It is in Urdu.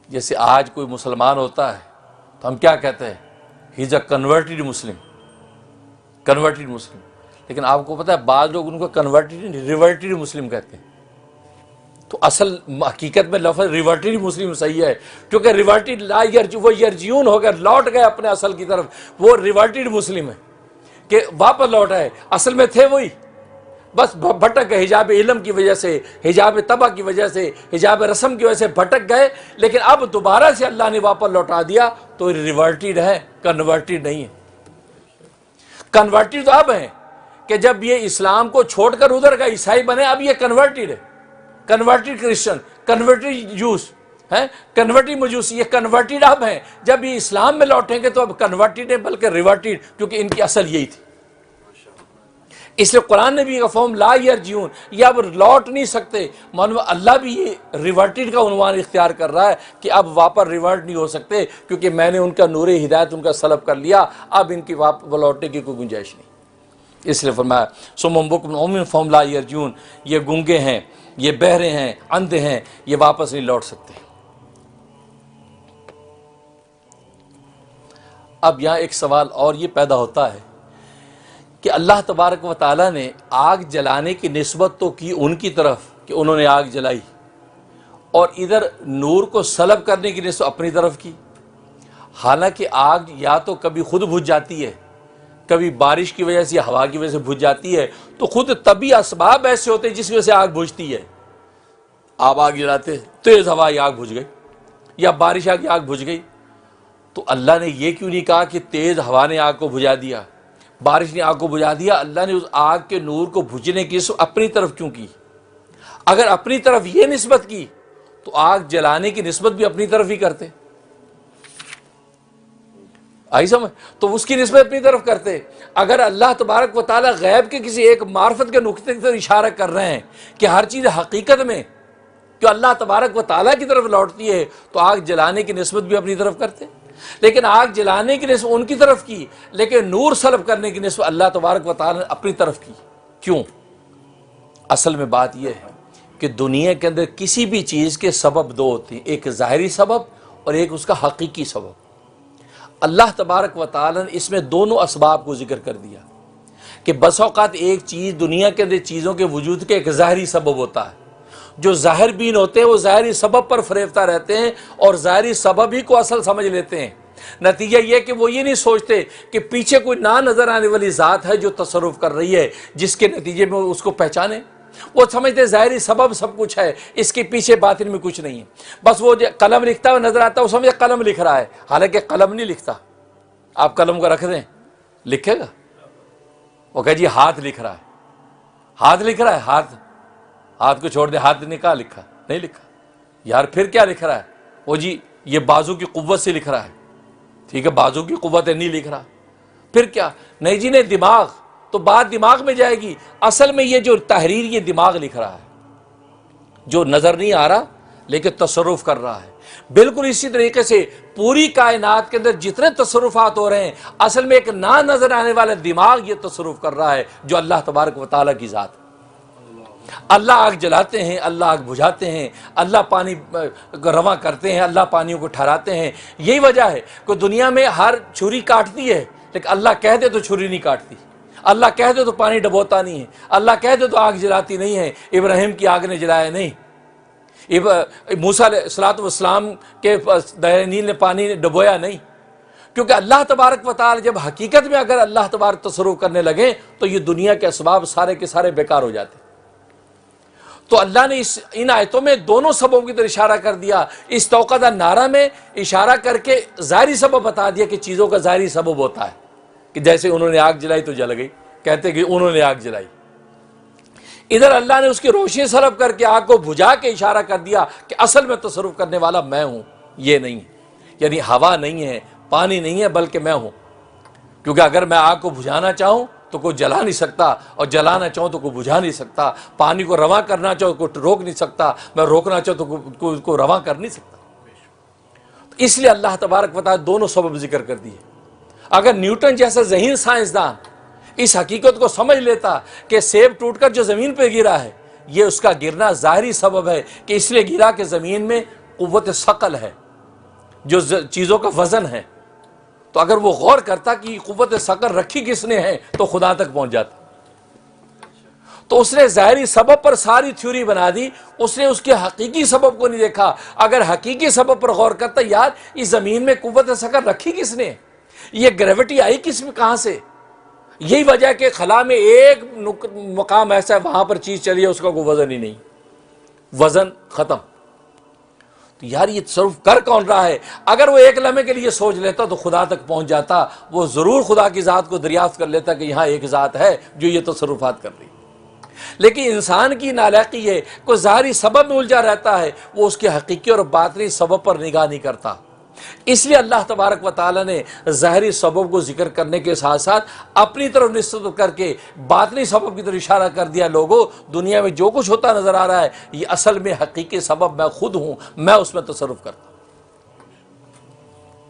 جیسے آج کوئی مسلمان ہوتا ہے تو ہم کیا کہتے ہیں؟ ہی از اے کنورٹڈ مسلم، کنورٹڈ مسلم. لیکن آپ کو پتہ ہے بعض لوگ ان کو کنورٹڈ ریورٹڈ مسلم کہتے ہیں. تو اصل حقیقت میں لفظ ریورٹڈ مسلم صحیح ہے، کیونکہ ریورٹڈ لا یرجو، وہ یرجیون ہو گئے، لوٹ گئے اپنے اصل کی طرف، وہ ریورٹڈ مسلم ہے کہ واپس لوٹ آئے. اصل میں تھے وہی، بس بھٹک گئے حجاب علم کی وجہ سے، حجاب طبع کی وجہ سے، حجاب رسم کی وجہ سے بھٹک گئے، لیکن اب دوبارہ سے اللہ نے واپس لوٹا دیا تو ریورٹڈ ہے، کنورٹڈ نہیں ہے. کنورٹڈ تو اب ہیں کہ جب یہ اسلام کو چھوڑ کر ادھر کا عیسائی بنے، اب یہ کنورٹڈ ہے، کنورٹڈ کرسچن، کنورٹڈ جوس ہیں، کنورٹڈ مجوسی، یہ کنورٹڈ اب ہیں. جب یہ اسلام میں لوٹیں گے تو اب کنورٹڈ ہے بلکہ ریورٹڈ، کیونکہ ان کی اصل یہی تھی. اس لیے قرآن نے بھی فہم لا یرجعون، یہ اب لوٹ نہیں سکتے. معلوم اللہ بھی یہ ریورٹڈ کا عنوان اختیار کر رہا ہے کہ اب واپس ریورٹ نہیں ہو سکتے، کیونکہ میں نے ان کا نور ہدایت ان کا سلب کر لیا، اب ان کی واپس لوٹنے کی کوئی گنجائش نہیں. اس لیے فرمایا صم بکم عمی فہم لا یرجعون، یہ گنگے ہیں، یہ بہرے ہیں، اندھے ہیں، یہ واپس نہیں لوٹ سکتے. اب یہاں ایک سوال اور یہ پیدا ہوتا ہے کہ اللہ تبارک و تعالیٰ نے آگ جلانے کی نسبت تو کی ان کی طرف کہ انہوں نے آگ جلائی، اور ادھر نور کو سلب کرنے کی نسبت اپنی طرف کی. حالانکہ آگ یا تو کبھی خود بجھ جاتی ہے، کبھی بارش کی وجہ سے یا ہوا کی وجہ سے بجھ جاتی ہے، تو خود طبعی اسباب ایسے ہوتے ہیں جس وجہ سے آگ بجھتی ہے. آپ آگ جلاتے، تیز ہوا آگ بجھ گئی، یا بارش آ کے آگ بجھ گئی. تو اللہ نے یہ کیوں نہیں کہا کہ تیز ہوا نے آگ کو بجھا دیا، بارش نے آگ کو بجھا دیا؟ اللہ نے اس آگ کے نور کو بجھنے کی اپنی طرف کیوں کی؟ اگر اپنی طرف یہ نسبت کی تو آگ جلانے کی نسبت بھی اپنی طرف ہی کرتے. آئی سمجھ؟ تو اس کی نسبت اپنی طرف کرتے. اگر اللہ تبارک و تعالیٰ غیب کے کسی ایک معرفت کے نقطے کی طرف اشارہ کر رہے ہیں کہ ہر چیز حقیقت میں کہ اللہ تبارک و تعالیٰ کی طرف لوٹتی ہے، تو آگ جلانے کی نسبت بھی اپنی طرف کرتے. لیکن آگ جلانے کی نسبت ان کی طرف کی، لیکن نور سلب کرنے کی نسبت اللہ تبارک و تعالیٰ نے اپنی طرف کی. کیوں؟ اصل میں بات یہ ہے کہ دنیا کے اندر کسی بھی چیز کے سبب دو ہوتے ہیں، ایک ظاہری سبب اور ایک اس کا حقیقی سبب. اللہ تبارک و تعالیٰ نے اس میں دونوں اسباب کو ذکر کر دیا کہ بس اوقات ایک چیز دنیا کے اندر چیزوں کے وجود کے ایک ظاہری سبب ہوتا ہے. جو ظاہر بین ہوتے ہیں وہ ظاہری سبب پر فریفتہ رہتے ہیں اور ظاہری سبب ہی کو اصل سمجھ لیتے ہیں. نتیجہ یہ کہ وہ یہ نہیں سوچتے کہ پیچھے کوئی نہ نظر آنے والی ذات ہے جو تصرف کر رہی ہے، جس کے نتیجے میں اس کو پہچانے. وہ سمجھتے ظاہری سبب سب کچھ ہے، اس کے پیچھے باطن میں کچھ نہیں ہے. بس وہ جو قلم لکھتا ہوا نظر آتا ہے وہ سمجھے قلم لکھ رہا ہے، حالانکہ قلم نہیں لکھتا. آپ قلم کو رکھ دیں، لکھے گا؟ وہ کہے جی ہاتھ لکھ رہا ہے. ہاتھ لکھ رہا ہے، ہاتھ کو چھوڑ دے، ہاتھ نے کہا لکھا؟ نہیں لکھا. یار پھر کیا لکھ رہا ہے؟ وہ جی یہ بازو کی قوت سے لکھ رہا ہے. ٹھیک ہے بازو کی قوت ہے، نہیں لکھ رہا. پھر کیا؟ نہیں جی نہیں دماغ. تو بات دماغ میں جائے گی. اصل میں یہ جو تحریر یہ دماغ لکھ رہا ہے، جو نظر نہیں آ رہا لیکن تصرف کر رہا ہے. بالکل اسی طریقے سے پوری کائنات کے اندر جتنے تصرفات ہو رہے ہیں، اصل میں ایک نہ نظر آنے والا دماغ یہ تصرف کر رہا ہے جو اللہ تبارک و تعالیٰ کی ذات ہے. اللہ آگ جلاتے ہیں، اللہ آگ بجھاتے ہیں، اللہ پانی رواں کرتے ہیں، اللہ پانیوں کو ٹھہراتے ہیں. یہی وجہ ہے کہ دنیا میں ہر چھری کاٹتی ہے، لیکن اللہ کہہ دے تو چھری نہیں کاٹتی، اللہ کہہ دے تو پانی ڈبوتا نہیں ہے، اللہ کہہ دے تو آگ جلاتی نہیں ہے. ابراہیم کی آگ نے جلایا نہیں، موسیٰ علیہ السلام کے دریائے نیل نے پانی ڈبویا نہیں. کیونکہ اللہ تبارک و تعالی جب حقیقت میں اگر اللہ تبارک تصرف کرنے لگے تو یہ دنیا کے اسباب سارے کے سارے بیکار ہو جاتے. تو اللہ نے ان آیتوں میں دونوں سببوں کی طرف اشارہ کر دیا. اس توقع نعرہ میں اشارہ کر کے ظاہری سبب بتا دیا کہ چیزوں کا ظاہری سبب ہوتا ہے، کہ جیسے انہوں نے آگ جلائی تو جل گئی، کہتے کہ انہوں نے آگ جلائی. ادھر اللہ نے اس کی روشنی سلب کر کے آگ کو بجھا کے اشارہ کر دیا کہ اصل میں تصرف کرنے والا میں ہوں، یہ نہیں ہے. یعنی ہوا نہیں ہے، پانی نہیں ہے، بلکہ میں ہوں. کیونکہ اگر میں آگ کو بجھانا چاہوں تو کوئی جلا نہیں سکتا، اور جلانا چاہوں تو کوئی بجھا نہیں سکتا. پانی کو رواں کرنا چاہوں تو کوئی روک نہیں سکتا، میں روکنا چاہوں تو کوئی رواں کر نہیں سکتا. اس لیے اللہ تبارک و تعالیٰ دونوں سبب ذکر کر دیے. اگر نیوٹن جیسا ذہین سائنسدان اس حقیقت کو سمجھ لیتا کہ سیب ٹوٹ کر جو زمین پہ گرا ہے یہ اس کا گرنا ظاہری سبب ہے کہ اس لیے گرا کہ زمین میں قوت ثقل ہے، جو چیزوں کا وزن ہے، تو اگر وہ غور کرتا کہ قوت سکر رکھی کس نے ہے تو خدا تک پہنچ جاتا۔ تو اس نے ظاہری سبب پر ساری تھیوری بنا دی، اس نے اس کے حقیقی سبب کو نہیں دیکھا۔ اگر حقیقی سبب پر غور کرتا، یار اس زمین میں قوت سکر رکھی کس نے، یہ گریوٹی آئی کس میں، کہاں سے؟ یہی وجہ ہے کہ خلا میں ایک مقام ایسا ہے وہاں پر چیز چلی ہے، اس کا کوئی وزن ہی نہیں، وزن ختم۔ تو یار یہ تصرف کر کون رہا ہے؟ اگر وہ ایک لمحے کے لیے سوچ لیتا تو خدا تک پہنچ جاتا، وہ ضرور خدا کی ذات کو دریافت کر لیتا کہ یہاں ایک ذات ہے جو یہ تصرفات کر رہی ہے۔ لیکن انسان کی نالائقی ہے، کوئی ظاہری سبب میں الجھا رہتا ہے، وہ اس کے حقیقی اور باطنی سبب پر نگاہ نہیں کرتا۔ اس لیے اللہ تبارک و تعالیٰ نے ظاہری سبب کو ذکر کرنے کے ساتھ ساتھ اپنی طرف نسبت کر کے باطنی سبب کی طرف اشارہ کر دیا، لوگوں دنیا میں جو کچھ ہوتا نظر آ رہا ہے یہ اصل میں حقیقی سبب میں خود ہوں، میں اس میں تصرف کرتا ہوں۔